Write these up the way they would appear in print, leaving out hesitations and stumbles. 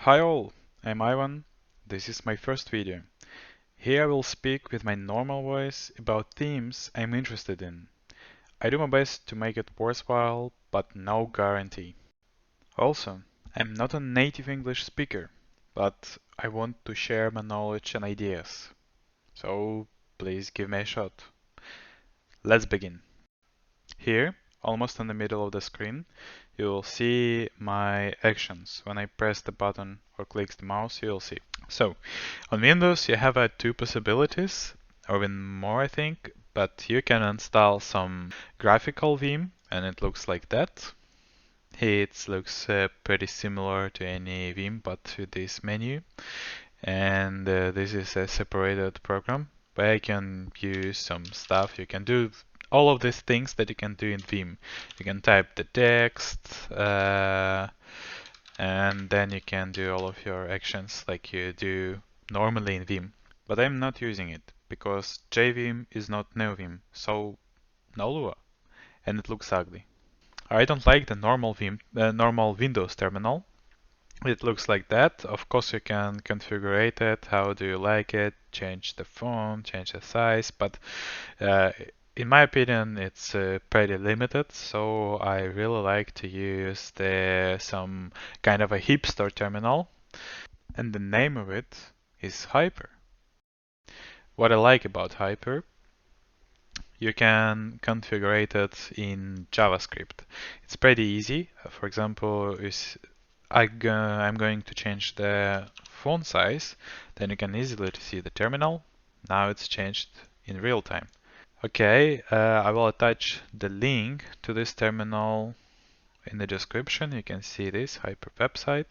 Hi all, I'm Ivan. This is my first video. Here I will speak with my normal voice about themes I'm interested in. I do my best to make it worthwhile, but no guarantee. Also, I'm not a native English speaker, but I want to share my knowledge and ideas. So please give me a shot. Let's begin. Here, almost in the middle of the screen, you will see my actions. When I press the button or click the mouse, you'll see. So, on Windows, you have two possibilities, or even more, I think, but you can install some graphical Vim, and it looks like that. It looks pretty similar to any Vim, but with this menu. And this is a separated program where you can use some stuff. You can do all of these things that you can do in Vim. You can type the text, and then you can do all of your actions like you do normally in Vim. But I'm not using it because JVim is not Neovim, so no Lua, and it looks ugly. I don't like the normal Windows terminal. It looks like that. Of course, you can configure it. How do you like it? Change the font, change the size, but uh, in my opinion, it's pretty limited. So I really like to use some kind of a hipster terminal, and the name of it is Hyper. What I like about Hyper, you can configure it in JavaScript. It's pretty easy. For example, I'm going to change the font size, then you can easily see the terminal. Now it's changed in real time. Okay, I will attach the link to this terminal in the description. You can see this Hyper website.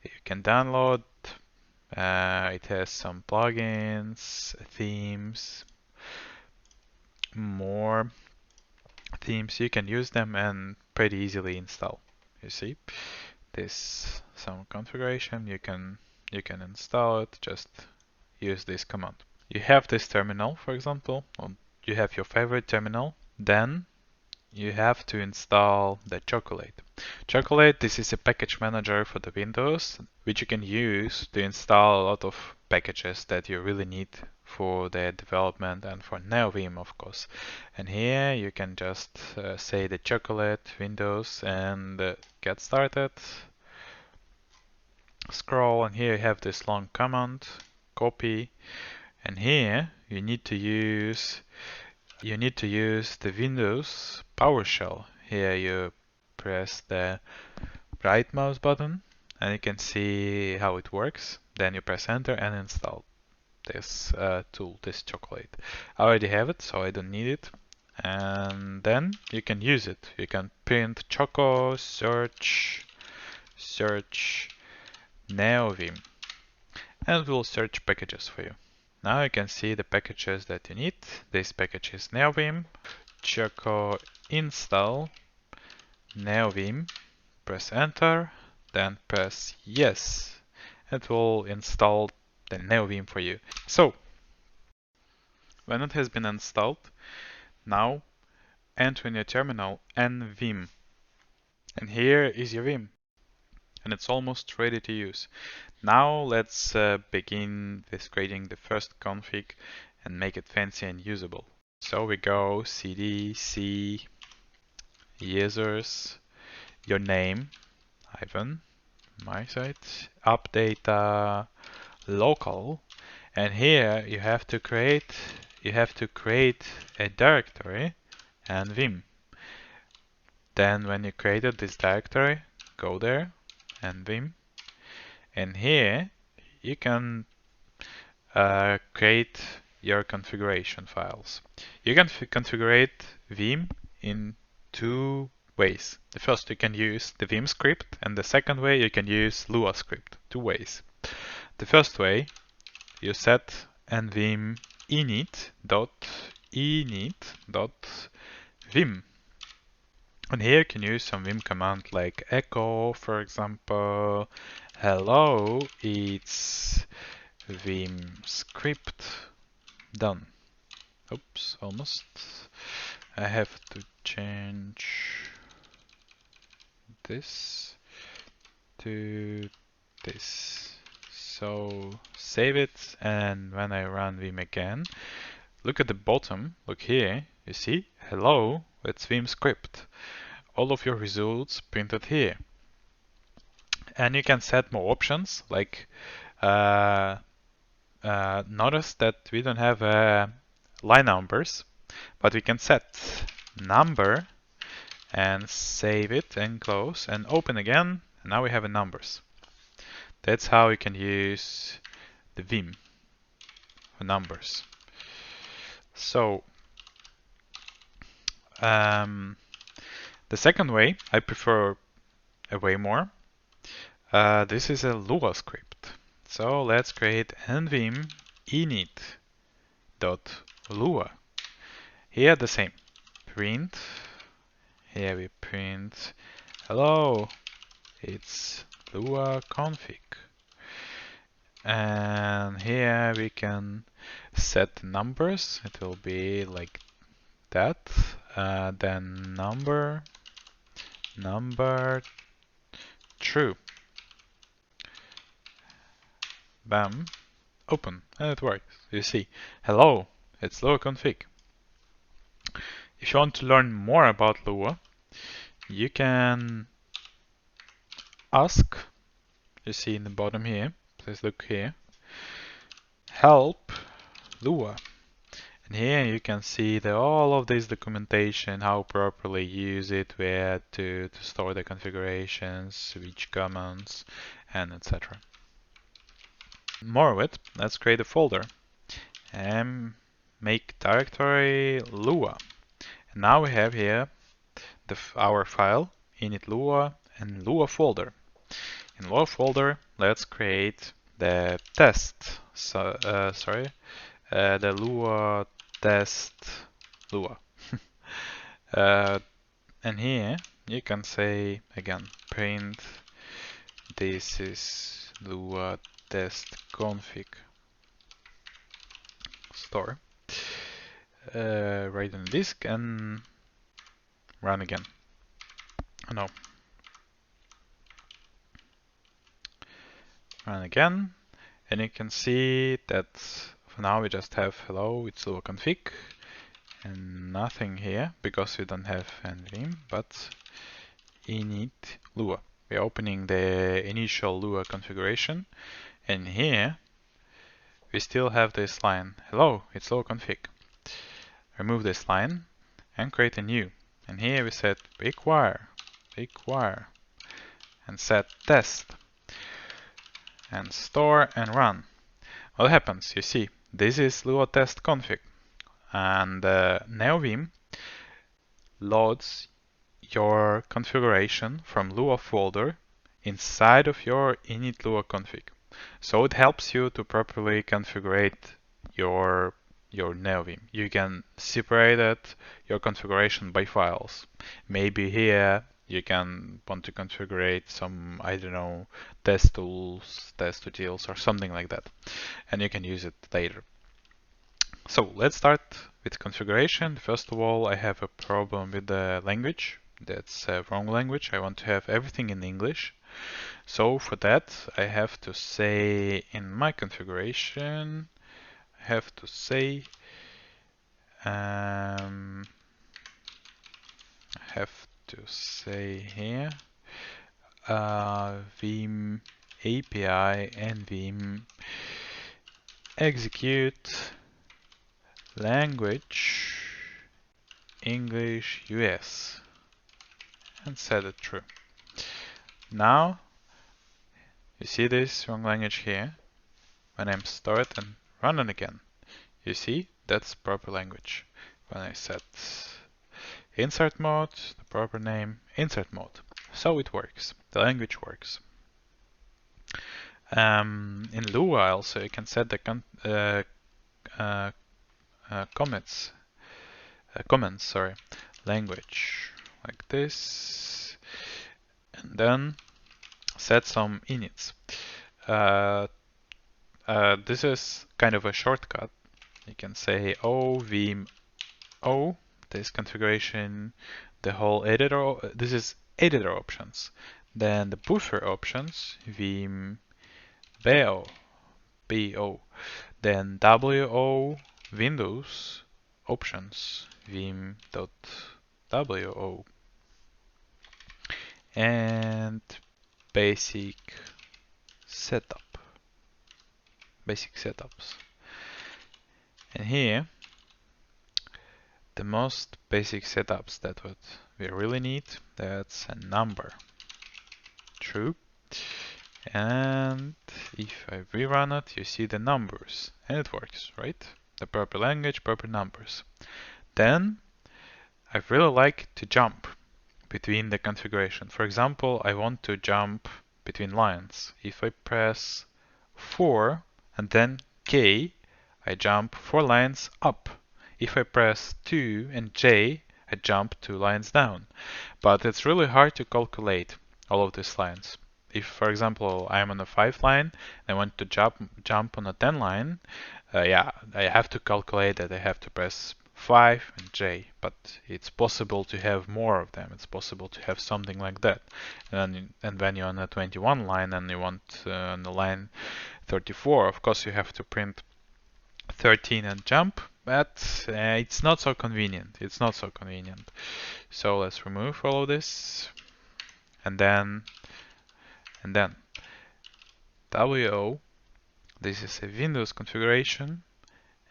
You can download. It has some plugins, themes, more themes. You can use them and pretty easily install. You see, this some configuration. You can install it. Just use this command. You have this terminal, for example, or you have your favorite terminal. Then you have to install the Chocolate. Chocolate, this is a package manager for the Windows, which you can use to install a lot of packages that you really need for the development and for Neovim, of course. And here you can just say the Chocolate Windows and get started. Scroll, and here you have this long command, copy, and here you need to use the Windows PowerShell. Here you press the right mouse button and you can see how it works. Then you press enter and install this tool, this Chocolate. I already have it, so I don't need it. And then you can use it. You can print Choco, search Neovim, and it will search packages for you. Now you can see the packages that you need. This package is Neovim, Choco install, Neovim, press enter, then press yes. It will install the Neovim for you. So, when it has been installed, now enter in your terminal nvim. And here is your Vim. And it's almost ready to use. Now let's begin with creating the first config and make it fancy and usable. So we go cd, c, users, your name, Ivan, my site, AppData, local, and here you have to create a directory and Vim. Then when you created this directory, go there and Vim, and here you can create your configuration files. You can configure Vim in two ways. The first, you can use the Vim script, and the second way, you can use Lua script. Two ways. The first way, you set nvim init.vim. And here you can use some Vim command like echo, for example. Hello, it's Vim script done. Oops, almost. I have to change this to this. So save it, and when I run Vim again, look at the bottom, look here, you see, hello, it's Vim script. All of your results printed here. And you can set more options, like notice that we don't have line numbers, but we can set number and save it and close and open again, and now we have a numbers. That's how you can use the Vim for numbers. So the second way, I prefer a way more. This is a Lua script. So let's create nvim init.lua. Here the same. Print. Here we print hello, it's Lua config. And here we can set numbers. It will be like that. Then number true. Bam, open, and it works. You see, hello, it's Lua config. If you want to learn more about Lua, you can ask, you see in the bottom here, please look here, help Lua. And here you can see all of this documentation, how properly use it, where to store the configurations, which commands, and etc. More of it, let's create a folder and make directory Lua. And now we have here our file init Lua and Lua folder. In Lua folder, let's create the test. The Lua test Lua. And here you can say again print this is Lua test config store. Write on the disk and run again. Oh, no. Run again, and you can see that for now we just have hello, it's Lua config, and nothing here because we don't have nvim, but init Lua. We're opening the initial Lua configuration, and here we still have this line, hello, it's Lua config. Remove this line and create a new. And here we set require, and set test, and store and run. What happens? You see, this is Lua test config, and Neovim loads your configuration from Lua folder inside of your init Lua config. So it helps you to properly configure your Neovim. You can separate it, your configuration by files. Maybe here you can want to configure some, I don't know, test tools, test utils, or something like that. And you can use it later. So let's start with configuration. First of all, I have a problem with the language. That's a wrong language. I want to have everything in English. So for that, I have to say in my configuration, I have to say here Vim API nvim execute language English US and set it true. Now you see this wrong language here. When I'm start and run it again, you see that's proper language. When I set insert mode, the proper name, insert mode. So it works, the language works. In Lua also you can set the comments, language like this, and then set some inits. This is kind of a shortcut. You can say vim this configuration, the whole editor. This is editor options. Then the buffer options, vim BO, BO. Then WO Windows options vim.wo and basic setup, basic setups. And here, the most basic setups that what we really need, that's a number. True. And if I rerun it, you see the numbers, and it works, right? The proper language, proper numbers. Then I really like to jump between the configuration. For example, I want to jump between lines. If I press 4 and then K, I jump 4 lines up. If I press 2 and J, I jump 2 lines down. But it's really hard to calculate all of these lines. If, for example, I'm on a 5 line and I want to jump on a 10 line, yeah, I have to calculate that I have to press 5 and J, but it's possible to have more of them. It's possible to have something like that. And when you're on a 21 line and you want on the line 34, of course you have to print 13 and jump, but it's not so convenient. It's not so convenient. So let's remove all of this, and then WO. This is a Windows configuration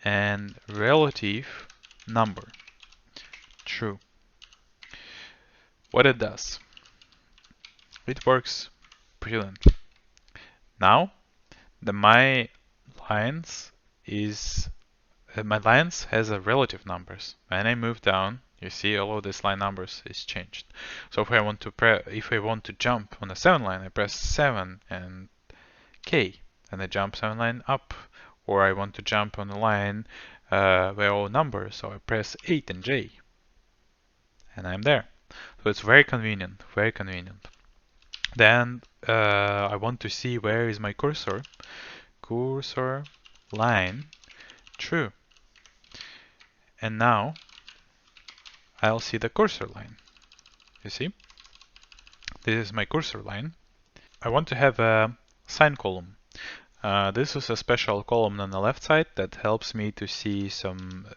and relative number. True. What it does? It works brilliantly. Now, my lines has a relative numbers. When I move down, you see all of these line numbers is changed. So if I want to jump on a 7 line, I press 7 and K, and I jump 7 line up. Or I want to jump on a line where all numbers, so I press 8 and J, and I'm there. So it's very convenient, very convenient. Then I want to see where is my cursor. Cursor line, true. And now I'll see the cursor line. You see? This is my cursor line. I want to have a sign column. This is a special column on the left side that helps me to see some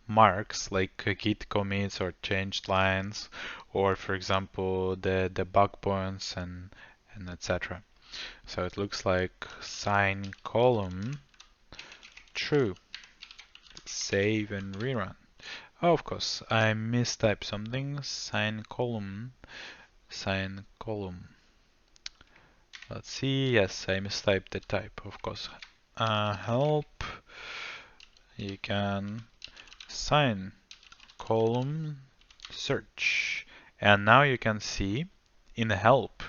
marks like git commits or changed lines, or for example the bug points and etc. So it looks like sign column true. Save and rerun. Oh, of course, I mistyped something. Sign column. Sign column. Let's see. Yes, I mistyped the type, of course. Help. You can sign column search. And now you can see in the help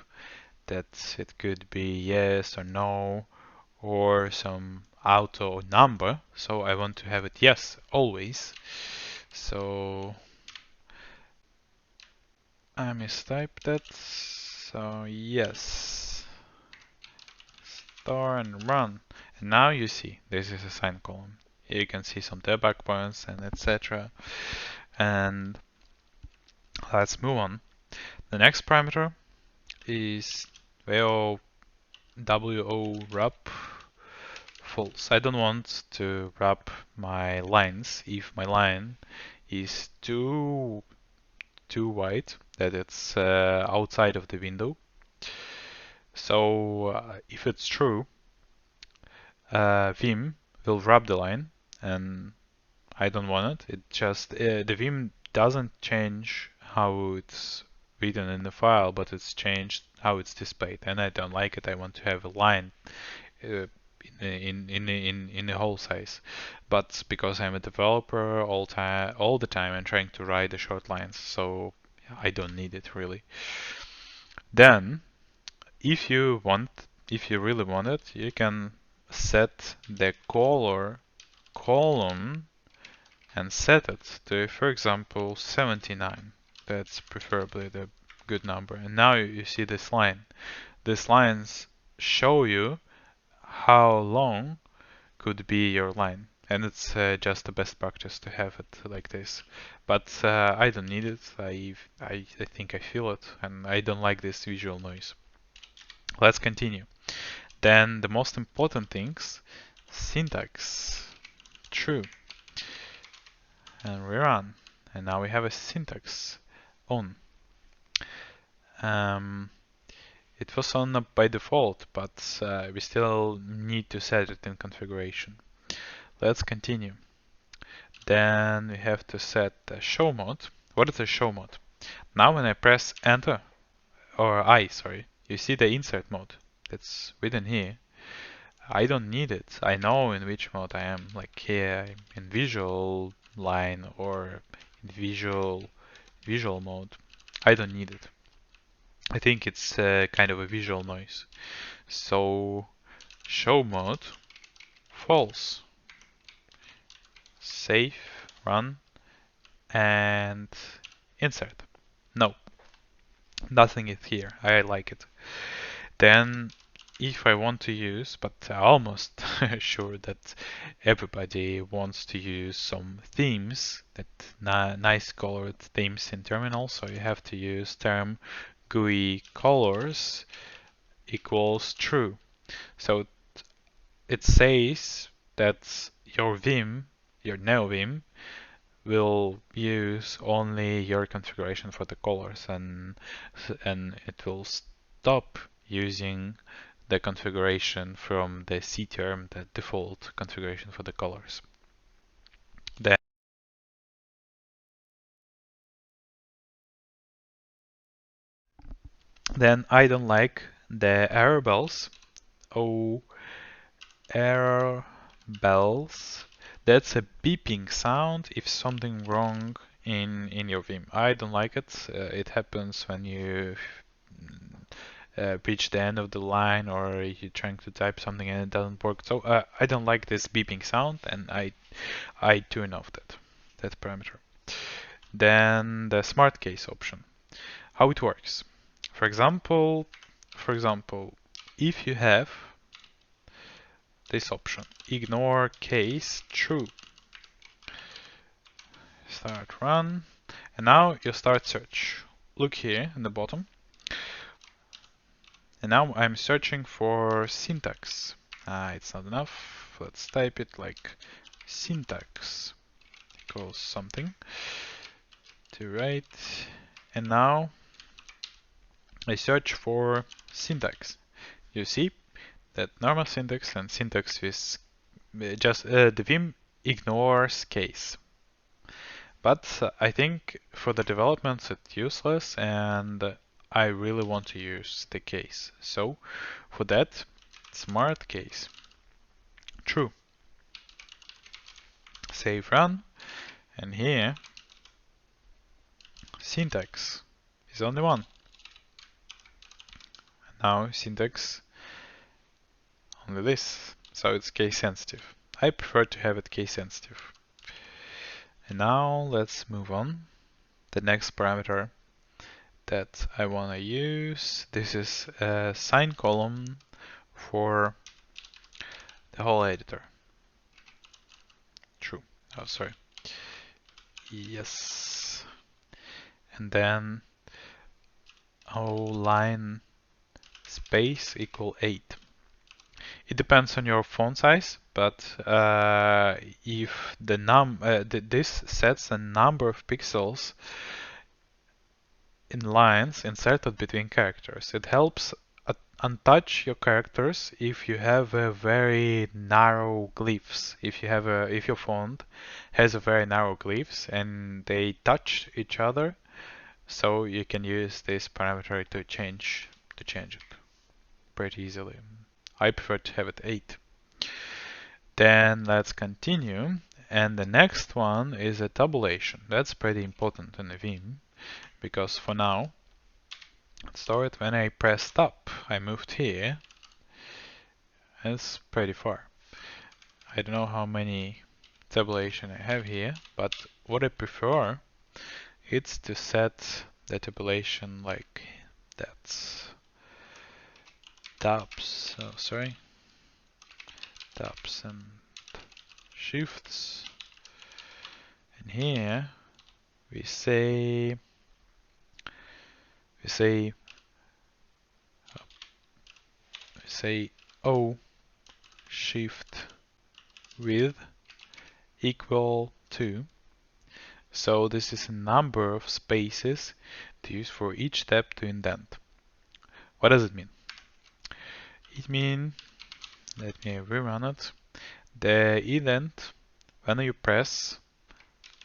that it could be yes or no or some auto number. So I want to have it yes always. So I mistyped that. So yes. Star and run. And now you see this is a sign column. You can see some debug points and etc. And let's move on. The next parameter is WO wrap false. I don't want to wrap my lines if my line is too wide, that it's outside of the window. So if it's true, Vim will wrap the line, and I don't want it. It just the Vim doesn't change how it's written in the file, but it's changed how it's displayed, and I don't like it. I want to have a line in the whole size. But because I'm a developer all the time, I'm trying to write the short lines, so I don't need it really. Then, if you really want it, you can set the color column and set it to, for example, 79. That's preferably the good number. And now you see this line. These lines show you how long could be your line. And it's just the best practice to have it like this. But I don't need it. I think I feel it, and I don't like this visual noise. Let's continue. Then the most important things, syntax, true, and rerun. And now we have a syntax on. Um, it was on by default, but we still need to set it in configuration. Let's continue. Then we have to set the show mode. What is the show mode? Now when I press enter, or sorry, you see the insert mode. That's within here. I don't need it. I know in which mode I am. Like here, I'm in visual line or in visual mode. I don't need it. I think it's kind of a visual noise. So show mode false. Save, run, and insert. No, nothing is here. I like it. Then if I want to use, but I'm almost sure that everybody wants to use some themes, that nice colored themes in terminal, so you have to use term GUI colors equals true. So it says that your Vim, your Neovim, will use only your configuration for the colors, and it will stop using the configuration from the C term, the default configuration for the colors. Then I don't like the error bells. Oh, error bells. That's a beeping sound if something wrong in your Vim. I don't like it. It happens when you reach the end of the line or you're trying to type something and it doesn't work. So I don't like this beeping sound, and I turn off that parameter. Then the smart case option. How it works. For example, if you have this option, ignore case true, start run, and now you start search. Look here in the bottom, and now I'm searching for syntax. It's not enough. Let's type it like syntax equals something to write, and now I search for syntax. You see that normal syntax and syntax with just the Vim ignores case. But I think for the developments it's useless, and I really want to use the case. So for that, smart case true. Save run, and here syntax is only one. Now syntax only this, so it's case sensitive. I prefer to have it case sensitive. And now let's move on. The next parameter that I want to use, this is a sign column for the whole editor. True. Oh, sorry. Yes. And then line space equal 8. It depends on your font size, but if this sets a number of pixels in lines inserted between characters, it helps untouch your characters if you have a very narrow glyphs. If your font has a very narrow glyphs and they touch each other, so you can use this parameter to change it pretty easily. I prefer to have it 8. Then let's continue. And the next one is a tabulation. That's pretty important in the Vim, because for now, let's store it when I press stop. I moved here. It's pretty far. I don't know how many tabulation I have here, but what I prefer is to set the tabulation like that. Tabs, oh sorry, tabs and shifts. And here we say say O shift width equal to. So this is a number of spaces to use for each step to indent. What does it mean? It means, let me rerun it. The indent, when you press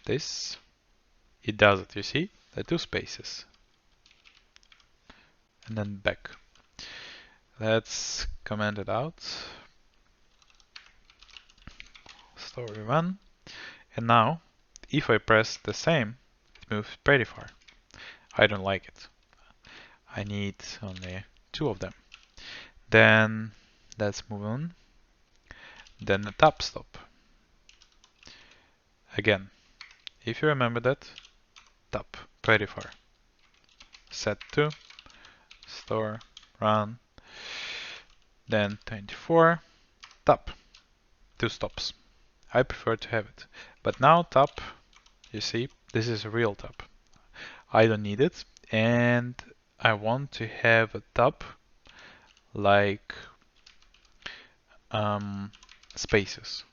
this, it does it, you see? The 2 spaces. And then back. Let's comment it out. Story 1. And now, if I press the same, it moves pretty far. I don't like it. I need only 2 of them. Then let's move on. Then the tab stop. Again, if you remember that, tap pretty far. Set to store run. Then 24 tap 2 stops. I prefer to have it. But now tap, you see, this is a real tap. I don't need it, and I want to have a tap like spaces.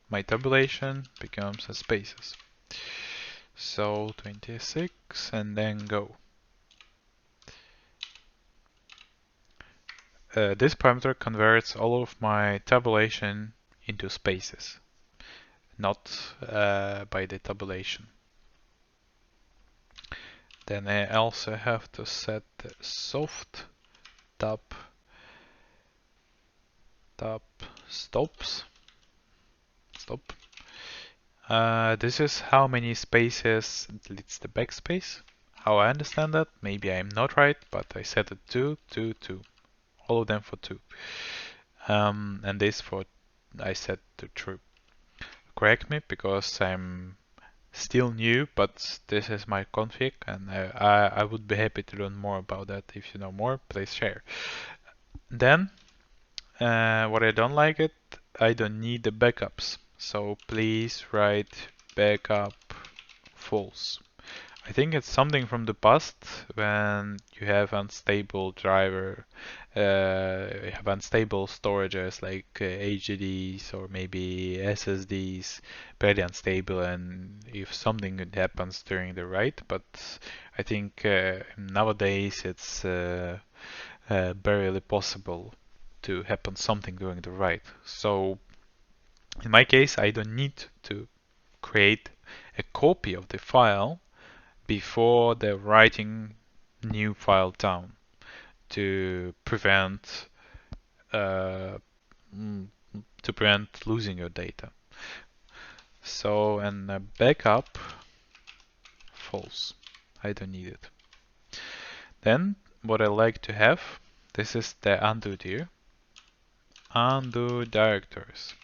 My tabulation becomes a spaces. So 26 and then go. This parameter converts all of my tabulation into spaces, not by the tabulation. Then I also have to set the soft tab stops. Stop. This is how many spaces deletes the backspace. How I understand that, maybe I'm not right, but I set it to 2, 2. All of them for 2. And this for I set to true. Correct me because I'm still new, but this is my config, and I would be happy to learn more about that. If you know more, please share. Then, what I don't like it, I don't need the backups. So please write backup false. I think it's something from the past when you have unstable driver, you have unstable storages like HDDs or maybe SSDs, very unstable, and if something good happens during the write, but I think nowadays it's barely possible to happen something during the write. So in my case, I don't need to create a copy of the file before the writing new file down to prevent losing your data. So, and a backup false. I don't need it. Then what I like to have, this is the undo dir. Undo directories.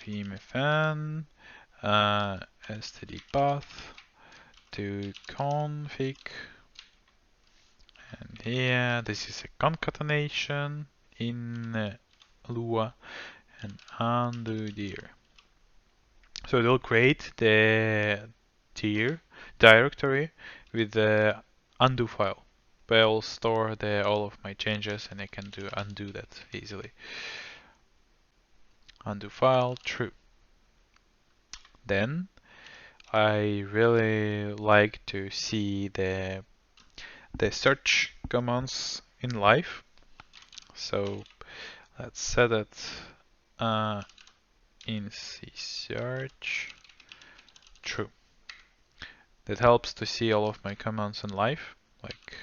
vmfn std path to config, and here this is a concatenation in Lua and undo dir. So it will create the dir directory with the undo file, where I'll store all of my changes, and I can undo that easily. Undo file true. Then I really like to see the search commands in live. So let's set it in C search true. That helps to see all of my commands in live, like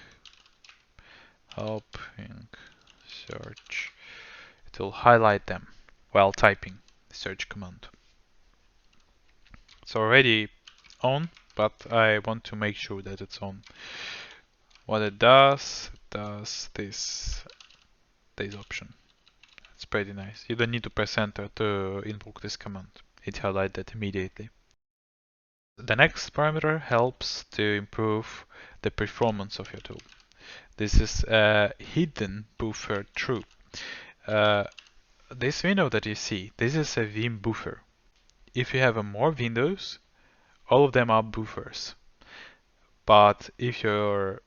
help in search. It will highlight them while typing the search command. It's already on, but I want to make sure that it's on. What it does this option. It's pretty nice. You don't need to press enter to invoke this command. It highlights that immediately. The next parameter helps to improve the performance of your tool. This is hidden buffer true. This window that you see, this is a Vim buffer. If you have more windows, all of them are buffers. But if your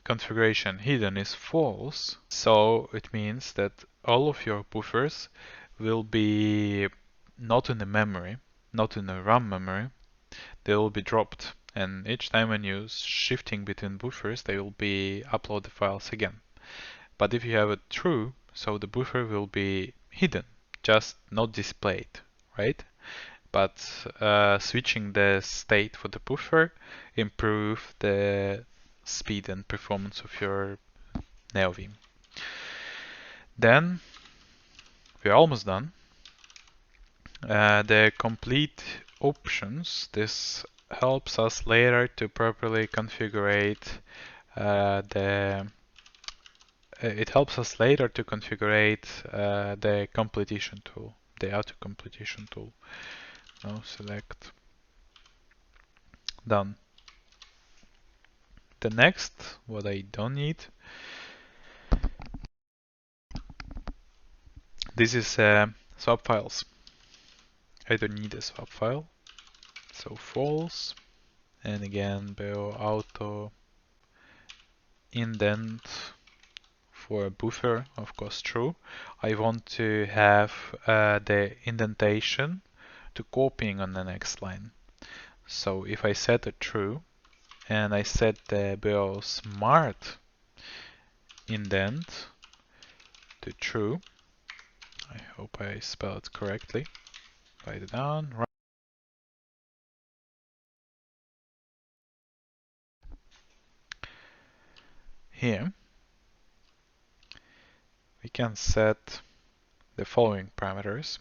configuration hidden is false, so it means that all of your buffers will be not in the memory, not in the RAM memory, they will be dropped. And each time when you're shifting between buffers, they will be uploaded files again. But if you have it true, so the buffer will be hidden, just not displayed, right? But switching the state for the buffer improve the speed and performance of your Neovim. Then we're almost done. The complete options, this helps us later to properly configure it helps us later to configure the completion tool, the auto completion tool. Now select done. The next, what I don't need, this is swap files. I don't need a swap file, so false. And again, below auto indent for a buffer, of course true. I want to have the indentation to copying on the next line. So if I set it true and I set the below smart indent to true, I hope I spelled it correctly. Write it down. Here we can set the following parameters.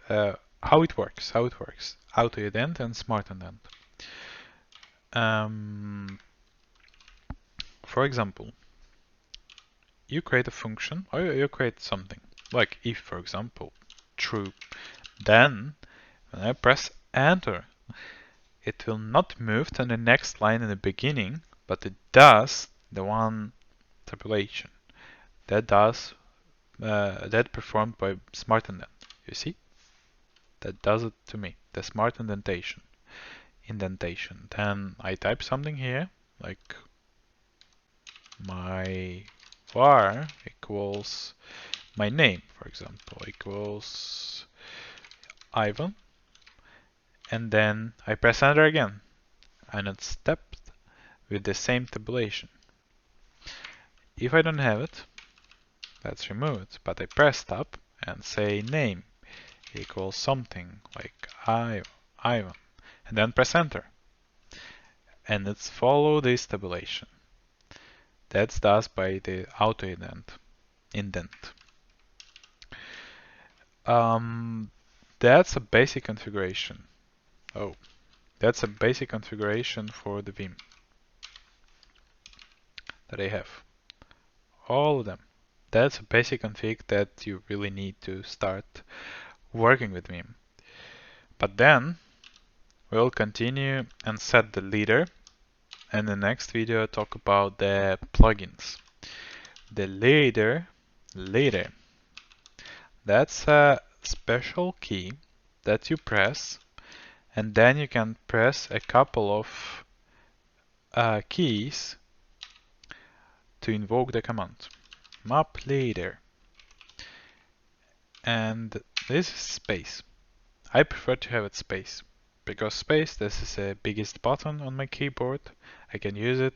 How it works. Auto indent and smart indent. For example, you create a function or you create something like if, for example, true, then when I press enter, it will not move to the next line in the beginning, but it does the one tabulation that performed by smart indent. You see, that does it to me, the smart indentation. Then I type something here like my var equals my name, for example, equals Ivan, and then I press enter again, and it's stepped with the same tabulation. If I don't have it, let's remove it, but I press tab and say name equals something like Ivan, and then press enter, and it's follow this tabulation. That's done by the auto indent. That's a basic configuration. Oh, that's a basic configuration for the Vim that I have. All of them. That's a basic config that you really need to start working with Vim. But then we'll continue and set the leader. And the next video talk about the plugins. The leader, that's a special key that you press, and then you can press a couple of keys to invoke the command. Map leader. And this is space. I prefer to have it space, because space, this is the biggest button on my keyboard. I can use it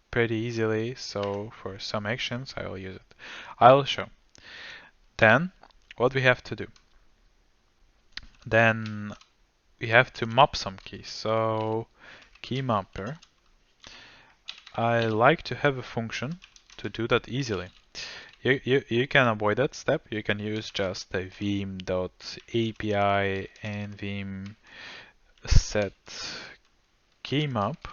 pretty easily, so for some actions I will use it. I'll show. Then what we have to do? Then we have to map some keys. So key mapper. I like to have a function to do that easily. You can avoid that step. You can use just the vim.api and vim set key map,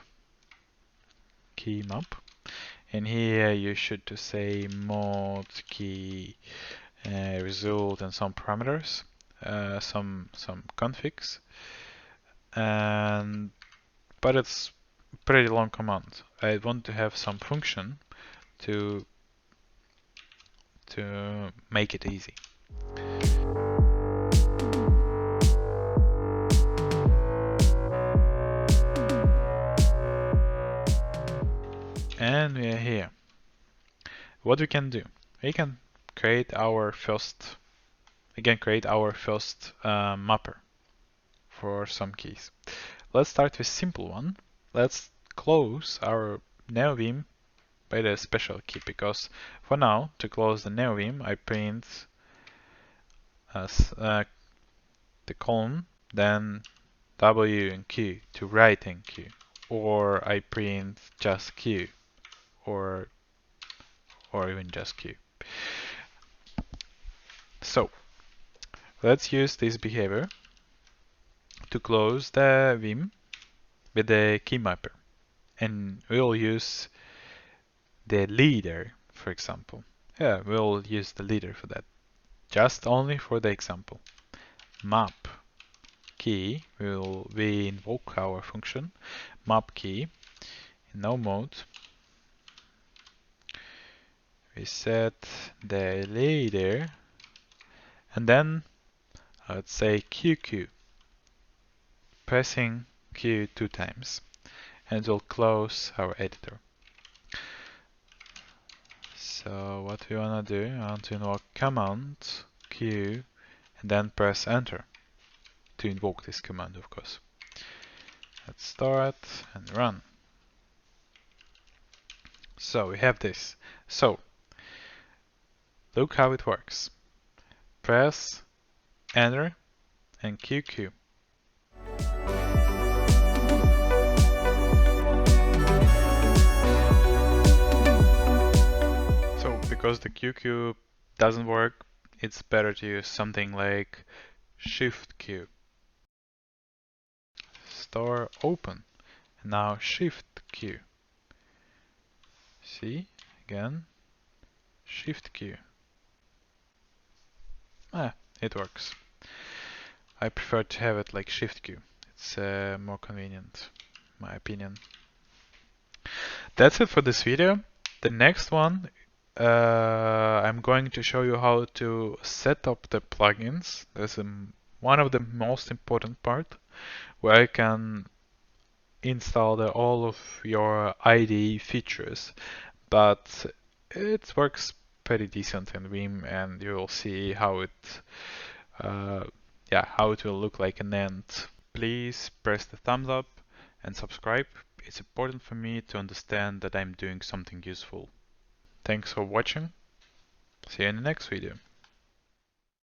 and here you should to say mod key result and some parameters, some configs, but it's pretty long command. I want to have some function to make it easy. And we are here. what we can do, we can create our first, mapper for some keys. Let's start with simple one. Let's close our Neovim by the special key, because for now, to close the Neovim, I print as the column, then W and Q to write in Q, or I print just Q, or even just Q. So let's use this behavior to close the Vim with the key mapper, and we'll use the leader, for example. Yeah, we'll use the leader for that, just only for the example. Map key, we invoke our function map key in no mode. We set the leader, and then let's say QQ, pressing Q 2 times, and we'll close our editor. So what we want to do, I want to invoke command Q and then press enter to invoke this command, of course. Let's start and run. So we have this. So look how it works. Press enter and QQ. So because the QQ doesn't work, it's better to use something like Shift Q. Store open. Now Shift Q. See, again, Shift Q. It works. I prefer to have it like Shift Q. It's more convenient, in my opinion. That's it for this video. The next one, I'm going to show you how to set up the plugins. That's one of the most important part, where I can install all of your IDE features, but it works pretty decent in Vim, and you will see how it will look like in the end. Please press the thumbs up and subscribe. It's important for me to understand that I'm doing something useful. Thanks for watching. See you in the next video.